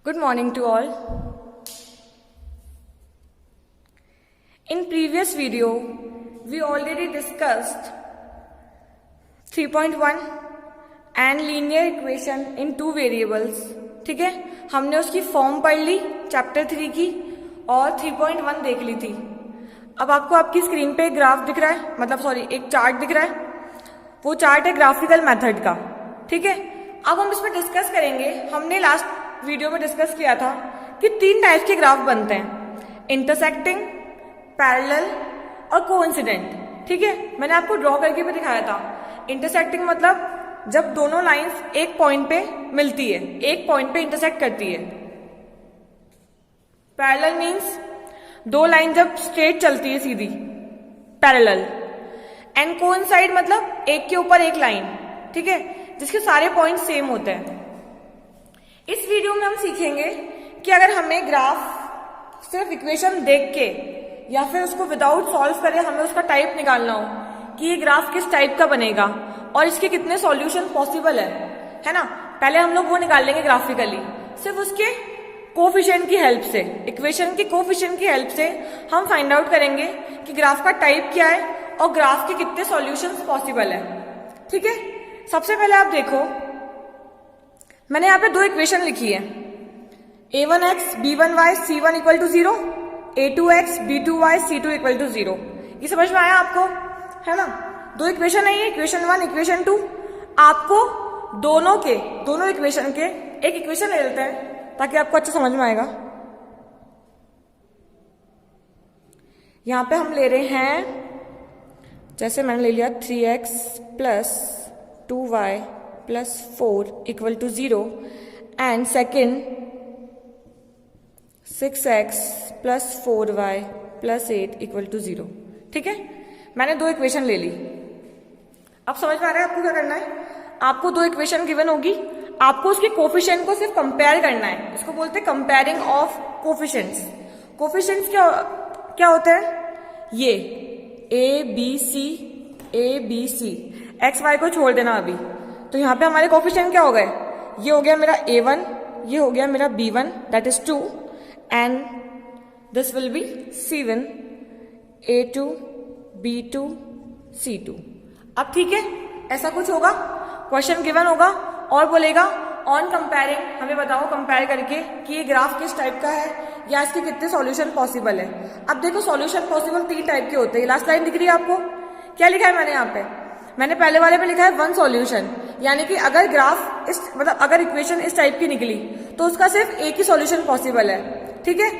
Good morning to all. In previous video, we already discussed 3.1 and linear equation in two variables. ठीक है, हमने उसकी form पढ़ ली chapter 3 की और 3.1 देख ली थी. अब आपको आपकी स्क्रीन पे एक ग्राफ दिख रहा है, एक चार्ट दिख रहा है. वो चार्ट है ग्राफिकल मेथड का. ठीक है, अब हम इसमें डिस्कस करेंगे. हमने लास्ट वीडियो में डिस्कस किया था कि तीन टाइप के ग्राफ बनते हैं, इंटरसेक्टिंग, पैरेलल और कोइंसिडेंट. ठीक है, मैंने आपको ड्रॉ करके भी दिखाया था. इंटरसेक्टिंग मतलब जब दोनों लाइंस एक पॉइंट पे मिलती है, एक पॉइंट पे इंटरसेक्ट करती है. पैरेलल मींस दो लाइन जब स्ट्रेट चलती है सीधी, पैरेलल. एंड कोइंसाइड मतलब एक के ऊपर एक लाइन, ठीक है, जिसके सारे पॉइंट सेम होते हैं. इस वीडियो में हम सीखेंगे कि अगर हमें ग्राफ सिर्फ इक्वेशन देख के या फिर उसको विदाउट सॉल्व करे हमें उसका टाइप निकालना हो कि ये ग्राफ किस टाइप का बनेगा और इसके कितने सॉल्यूशन पॉसिबल है ना. पहले हम लोग वो निकाल लेंगे ग्राफिकली, सिर्फ उसके कोफिशिएंट की हेल्प से, इक्वेशन के कोफिशिएंट की हेल्प से हम फाइंड आउट करेंगे कि ग्राफ का टाइप क्या है और ग्राफ के कितने सॉल्यूशंस पॉसिबल है. ठीक है, सबसे पहले आप देखो, मैंने यहाँ पे दो इक्वेशन लिखी है. a1x b1y c1 equal to 0, a2x b2y c2 equal to 0. ये समझ में आया आपको, है ना. दो इक्वेशन है ये, इक्वेशन 1 इक्वेशन 2. आपको दोनों इक्वेशन के एक इक्वेशन ले लेते हैं ताकि आपको अच्छा समझ में आएगा. यहां पे हम ले रहे हैं, जैसे मैंने ले लिया 3x plus 2y plus 4 equal to 0 and second 6x plus 4y plus 8 equal to 0. ठीक है, मैंने दो इक्वेशन ले ली. अब समझ में आ रहा है आपको क्या करना है. आपको दो इक्वेशन गिवन होगी, आपको उसके कोफिशिएंट को सिर्फ कंपेयर करना है. इसको बोलते हैं कंपेयरिंग ऑफ कोफिशिएंट्स. कोफिशिएंट्स क्या होते हैं, ये A B C, X Y को छोड़ देना अभी. तो यहां पे हमारे कोफिशिएंट क्या हो गए, ये हो गया मेरा a1, ये हो गया मेरा b1 that is 2 and this will be c1, a2 b2 c2. अब ठीक है, ऐसा कुछ होगा, क्वेश्चन गिवन होगा और बोलेगा ऑन कंपेयरिंग हमें बताओ कंपेयर करके कि ये ग्राफ किस टाइप का है या इसके कितने सॉल्यूशन पॉसिबल है. अब देखो सॉल्यूशन पॉसिबल तीन टाइप के होते हैं. लास्ट लाइन दिख रही है आपको, क्या लिखा है मैंने यहाँ पे, मैंने पहले वाले पे लिखा है वन सॉल्यूशन, यानी कि अगर ग्राफ अगर इक्वेशन इस टाइप की निकली तो उसका सिर्फ एक ही सॉल्यूशन पॉसिबल है. ठीक है,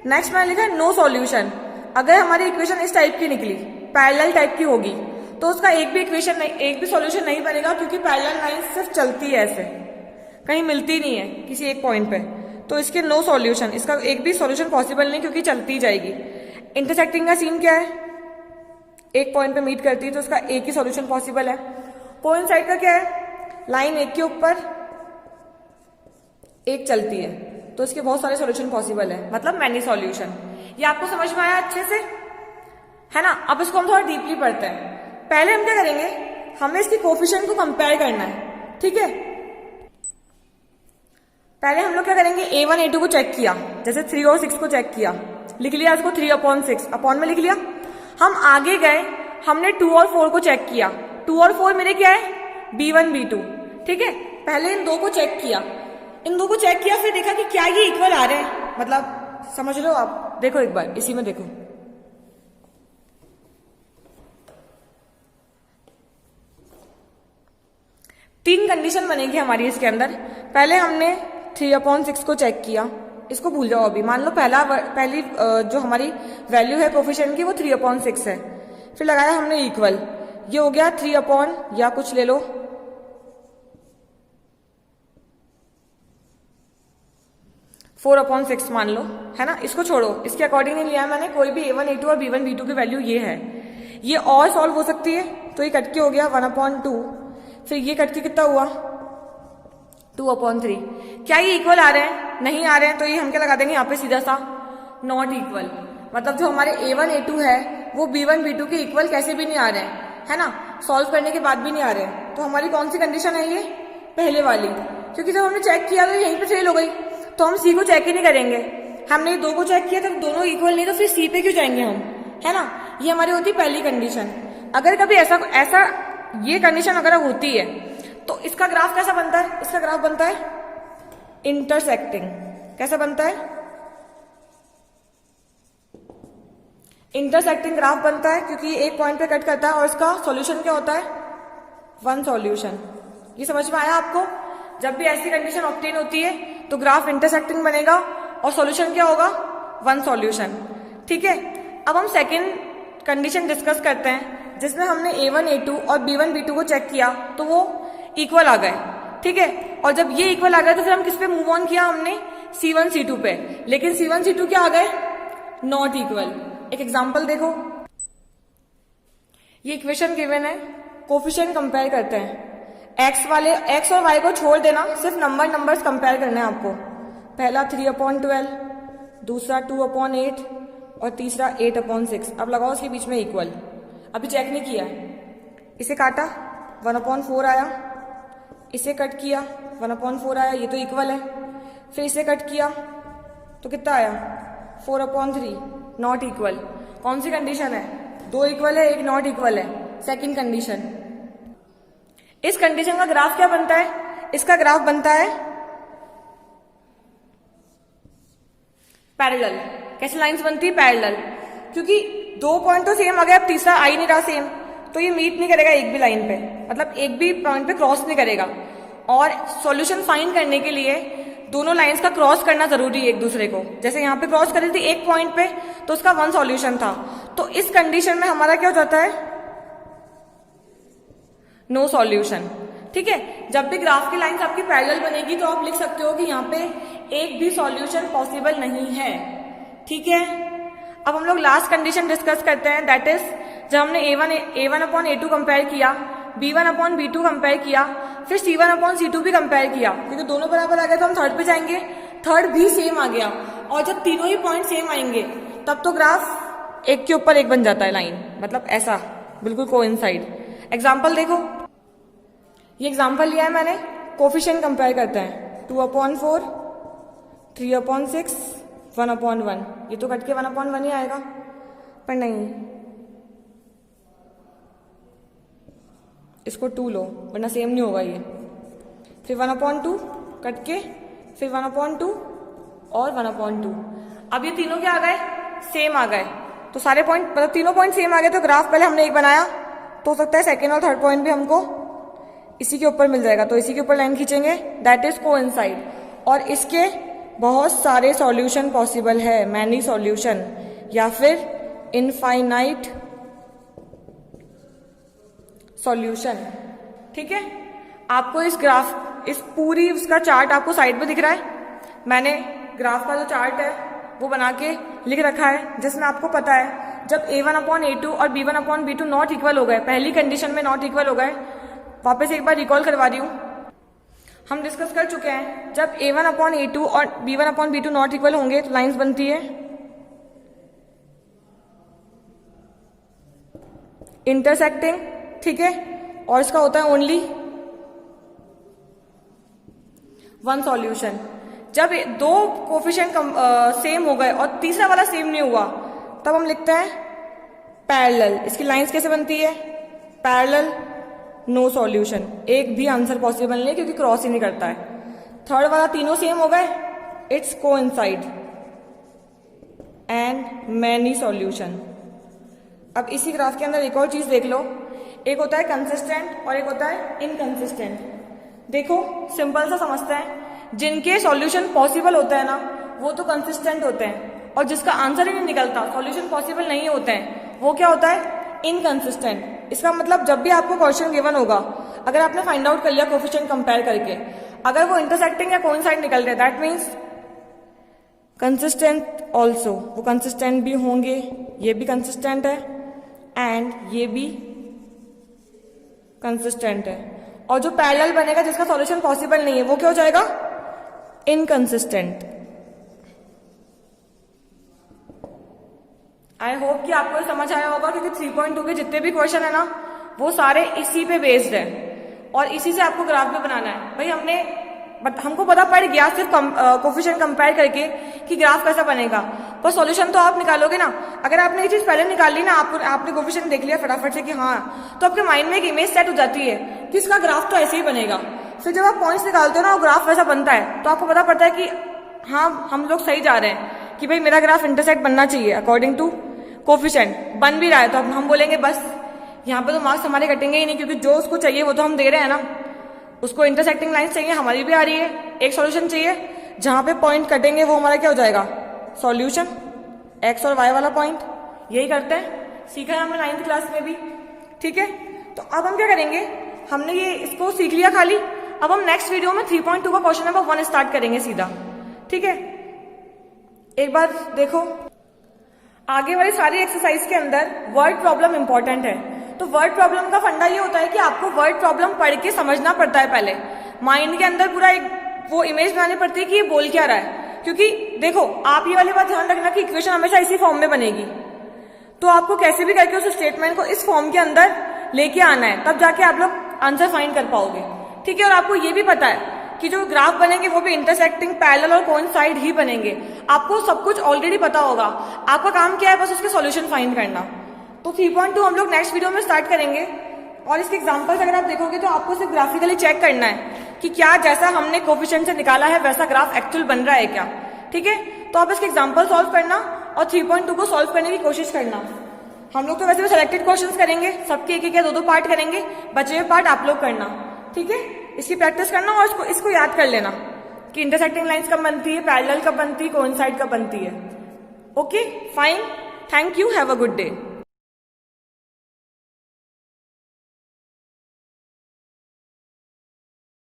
नेक्स्ट मैंने लिखा है नो सॉल्यूशन, अगर हमारी इक्वेशन इस टाइप की निकली, पैरेलल टाइप की होगी, तो उसका एक भी सॉल्यूशन नहीं बनेगा, क्योंकि पैरेलल लाइन सिर्फ चलती है ऐसे, कहीं मिलती नहीं है किसी एक पॉइंट पे, तो इसके नो सॉल्यूशन, इसका एक भी सॉल्यूशन पॉसिबल नहीं क्योंकि चलती जाएगी. इंटरसेक्टिंग का सीन क्या है, एक पॉइंट पे मीट करती है तो उसका एक ही सॉल्यूशन पॉसिबल है. कोइंसाइड का क्या है, लाइन एक के ऊपर एक चलती है तो इसके बहुत सारे सॉल्यूशन पॉसिबल है, मतलब मैनी सॉल्यूशन. ये आपको समझ में आया अच्छे से, है ना. अब इसको हम थोड़ा डीपली पढ़ते हैं. पहले हम क्या करेंगे, हमें इसकी कोफिशिएंट को कंपेयर करना है. ठीक है, पहले हम लोग क्या करेंगे, a1 a2 को चेक किया, जैसे 3 और 6 को चेक किया, लिख लिया इसको 3/6 अपॉन में लिख लिया. हम आगे गए, हमने 2 और 4 को चेक किया. 2 और 4 मेरे क्या है, b1 b2. ठीक है, पहले इन दो को चेक किया, फिर देखा कि क्या ये इक्वल आ रहे हैं, मतलब समझ लो आप. देखो एक बार इसी में देखो, तीन कंडीशन बनेगी हमारी इसके अंदर. पहले हमने 3/6 को चेक किया, इसको भूल जाओ अभी. मान लो पहली जो हमारी वैल्यू है कोफिशिएंट की वो 3/6 है, फिर लगाया हमने इक्वल, ये हो गया 3 या कुछ ले लो 4/6 मान लो, है ना. इसको छोड़ो, इसके अकॉर्डिंग नहीं लिया मैंने, कोई भी a1 a2 और b1 b2 की वैल्यू ये है. ये और सॉल्व हो सकती है, तो ये कट के हो गया 1/2, फिर ये कट के कितना हुआ 2/3. क्या ये इक्वल आ रहे हैं, नहीं आ रहे हैं, तो ये हम क्या लगा देंगे यहाँ पे सीधा सा नॉट इक्वल. मतलब जो हमारे a1 a2 है वो b1 b2 के इक्वल कैसे भी नहीं आ रहे हैं, है ना, सॉल्व करने के बाद भी नहीं आ रहे हैं. तो हमारी कौन सी कंडीशन है, ये पहले वाली, क्योंकि जब हमने चेक किया तो यहीं पे फेल हो गई. तो हम सी को चेक ही नहीं करेंगे। हमने ये 2 को चेक किया तो दोनों इक्वल नहीं, तो फिर सी पे क्यों जाएंगे हम, है ना। ये हमारी होती है पहली कंडीशन। अगर कभी ऐसा ये कंडीशन अगर होती है तो इसका ग्राफ कैसा बनता है, इसका ग्राफ बनता है इंटरसेक्टिंग। कैसा बनता है, इंटरसेक्टिंग ग्राफ बनता है, क्योंकि ये एक पॉइंट पे कट करता है और इसका सॉल्यूशन क्या होता है, वन सॉल्यूशन। ये समझ में आया आपको। जब भी ऐसी कंडीशन ऑब्टेन होती है तो ग्राफ इंटरसेक्टिंग बनेगा और सॉल्यूशन क्या होगा, वन सॉल्यूशन। ठीक है, अब हम सेकंड कंडीशन डिस्कस करते हैं, जिसमें हमने A1 A2 और B1 B2 को चेक किया तो वो इक्वल आ गए। ठीक है, और जब ये इक्वल आ गए तो फिर हम किस पे मूव ऑन किया, हमने C1 C2 पे। लेकिन C1 C2 क्या आ गए, नॉट इक्वल। एक एग्जांपल देखो, ये इक्वेशन गिवन है, कोफिशिएंट कंपेयर करते हैं। एक्स और वाई को छोड़ देना, सिर्फ नंबर्स कंपेयर करने हैं आपको। पहला 3/12, दूसरा 2/8 और तीसरा 8/6। अब लगाओ इसके बीच में इक्वल। अभी चेक नहीं किया, इसे काटा 1/4 आया, इसे कट किया 1/4 आया, ये तो इक्वल है। फिर इसे कट किया तो कितना आया, 4/3, नॉट इक्वल। कौन सी कंडीशन है, 2 इक्वल है, 1 नॉट इक्वल है, सेकंड कंडीशन। इस कंडीशन का ग्राफ क्या बनता है, इसका ग्राफ बनता है पैरेलल। कैसे लाइंस बनती है, पैरेलल, क्योंकि 2 पॉइंट तो सेम आ गया, अब तीसरा आ ही नहीं रहा सेम, तो ये मीट नहीं करेगा एक भी लाइन पे, मतलब एक भी पॉइंट पे क्रॉस नहीं करेगा। और सॉल्यूशन फाइंड करने के लिए दोनों लाइंस का क्रॉस करना जरूरी है एक दूसरे को। जैसे यहाँ पे क्रॉस कर रही थी एक पॉइंट पे, तो उसका वन सॉल्यूशन था। तो इस कंडीशन में हमारा क्या हो जाता है, नो सॉल्यूशन। ठीक है, जब भी ग्राफ की लाइंस आपकी पैरेलल बनेगी तो आप लिख सकते हो कि यहाँ पे एक भी सॉल्यूशन पॉसिबल नहीं है। ठीक है, अब हम लोग लास्ट कंडीशन डिस्कस करते हैं, दैट इज जब हमने A1/A2 कंपेयर किया, B1/B2 कंपेयर किया, फिर C1/C2 भी कंपेयर किया, क्योंकि दोनों बराबर आ गए तो हम थर्ड पे जाएंगे। थर्ड भी सेम आ गया, और जब तीनों ही पॉइंट सेम आएंगे तब तो ग्राफ एक के ऊपर एक बन जाता है लाइन, मतलब ऐसा बिल्कुल कोइंसाइड। एग्जाम्पल देखो, ये एग्जाम्पल लिया है मैंने, कोफिशिएंट कंपेयर करते हैं 2/4, 3/6, 1/1। ये तो कट के 1/1 ही आएगा, पर नहीं, इसको 2 लो वरना सेम नहीं होगा ये। फिर 1/2 कट के, फिर 1/2 और 1/2। अब ये तीनों क्या आ गए, सेम आ गए, तो सारे पॉइंट मतलब तीनों पॉइंट सेम आ गए। तो ग्राफ पहले हमने एक बनाया, तो हो सकता है सेकेंड और थर्ड पॉइंट भी हमको इसी के ऊपर मिल जाएगा, तो इसी के ऊपर लाइन खींचेंगे, दैट इज कोइंसाइड। और इसके बहुत सारे सॉल्यूशन पॉसिबल है, मैनी सॉल्यूशन या फिर इनफाइनाइट सॉल्यूशन। ठीक है, आपको इस ग्राफ, इस पूरी उसका चार्ट आपको साइड में दिख रहा है। मैंने ग्राफ का जो चार्ट है वो बना के लिख रखा है, जिसमें आपको पता है जब A1/A2 और B1/B2 नॉट इक्वल हो गए, पहली कंडीशन में नॉट इक्वल हो गए, वापस एक बार रिकॉल करवा रही हूं, हम डिस्कस कर चुके हैं, जब A1/A2 और B1/B2 नॉट इक्वल होंगे तो लाइंस बनती है इंटरसेक्टिंग। ठीक है, और इसका होता है ओनली वन सॉल्यूशन। जब 2 कोफिशिएंट सेम हो गए और तीसरा वाला सेम नहीं हुआ, तब हम लिखते हैं पैरेलल। इसकी लाइंस कैसे बनती है, पैरेलल, नो सॉल्यूशन, एक भी आंसर पॉसिबल नहीं क्योंकि क्रॉस ही नहीं करता है। थर्ड वाला तीनों सेम हो गए, it's coincide and many solution. अब इसी ग्राफ के अंदर एक और चीज देख लो, एक होता है कंसिस्टेंट और एक होता है इनकंसिस्टेंट। देखो सिंपल सा समझते हैं, जिनके सॉल्यूशन पॉसिबल होता है ना वो तो कंसिस्टेंट होते हैं, और जिसका आंसर ही नहीं निकलता, सॉल्यूशन पॉसिबल नहीं होते हैं, वो क्या होता है, इनकंसिस्टेंट। इसका मतलब जब भी आपको क्वेश्चन गिवन होगा, अगर आपने फाइंड आउट कर लिया कोफिशिएंट कंपेयर करके, अगर वो इंटरसेक्टिंग या कोइंसाइड निकल रहे, दैट मीन्स कंसिस्टेंट ऑल्सो, वो कंसिस्टेंट भी होंगे, ये भी कंसिस्टेंट है एंड ये भी कंसिस्टेंट है। और जो पैरेलल बनेगा जिसका सॉल्यूशन पॉसिबल नहीं है, वो क्या हो जाएगा, इनकंसिस्टेंट। आई होप कि आपको समझ आया होगा, क्योंकि 3.2 के जितने भी क्वेश्चन है ना वो सारे इसी पे बेस्ड है और इसी से आपको ग्राफ भी बनाना है। भाई हमने बट हमको पता पड़ गया सिर्फ कोफिशिएंट कंपेयर करके कि ग्राफ कैसा बनेगा, पर सॉल्यूशन तो आप निकालोगे ना। अगर आपने ये चीज पहले निकाल ली ना, आपने कोफिशिएंट देख लिया फटाफट से कि हाँ, तो आपके माइंड में एक इमेज सेट हो जाती है कि इसका ग्राफ तो ऐसे ही बनेगा। फिर जब आप पॉइंट्स निकालते हो ना, वो ग्राफ वैसा बनता है, तो आपको पता पड़ता है कि हाँ, हम लोग सही जा रहे हैं, कि भाई मेरा ग्राफ इंटरसेक्ट बनना चाहिए अकॉर्डिंग टू कोफिशिएंट। बन भी रहा है तो अब हम बोलेंगे बस यहाँ पे तो मार्क्स हमारे कटेंगे ही नहीं, क्योंकि जो उसको चाहिए वो तो हम दे रहे हैं ना। उसको इंटरसेक्टिंग लाइन्स चाहिए, हमारी भी आ रही है। एक सॉल्यूशन चाहिए जहां पे पॉइंट कटेंगे, वो हमारा क्या हो जाएगा, सॉल्यूशन। एक्स और वाई वाला पॉइंट, यही करते हैं, सीखा है हमने 9th क्लास में भी, ठीक है। तो अब हम क्या करेंगे, हमने ये इसको सीख लिया खाली। अब हम नेक्स्ट वीडियो में 3.2 का क्वेश्चन नंबर 1 स्टार्ट करेंगे सीधा, ठीक है। एक बार देखो, आगे वाली सारी एक्सरसाइज के अंदर वर्ड प्रॉब्लम इंपॉर्टेंट है। तो वर्ड प्रॉब्लम का फंडा ये होता है कि आपको वर्ड प्रॉब्लम पढ़ के समझना पड़ता है पहले, माइंड के अंदर पूरा एक वो इमेज बनानी पड़ती है कि ये बोल क्या रहा है। क्योंकि देखो, आप ये वाली बात ध्यान रखना कि इक्वेशन हमेशा इसी फॉर्म में बनेगी, तो आपको कैसे भी करके उस स्टेटमेंट को इस फॉर्म के अंदर लेके आना है, तब जाके आप लोग आंसर फाइंड कर पाओगे, ठीक है। और आपको ये भी पता है कि जो ग्राफ बनेंगे वो भी इंटरसेक्टिंग, पैरेलल और कोइंसाइड ही बनेंगे। आपको सब कुछ ऑलरेडी पता होगा, आपका काम क्या है, बस उसके सॉल्यूशन फाइंड करना। तो 3.2 हम लोग नेक्स्ट वीडियो में स्टार्ट करेंगे, और इसके एग्जांपल्स अगर आप देखोगे तो आपको सिर्फ ग्राफिकली चेक करना है कि क्या जैसा हमने कोफिशिएंट से निकाला है वैसा ग्राफ एक्चुअल बन रहा है क्या, ठीक है। तो आप इसके एग्जांपल सॉल्व करना और 3.2 को सॉल्व करने की कोशिश करना। हम लोग तो वैसे भी सिलेक्टेड क्वेश्चंस करेंगे, सबके एक या दो पार्ट करेंगे, बचे हुए पार्ट आप लोग करना, ठीक है। इसकी प्रैक्टिस करना और इसको याद कर लेना कि इंटरसेक्टिंग लाइंस कब बनती है, पैरेलल कब बनती है, कोइंसाइड कब बनती है। Okay fine, thank you, have a good day.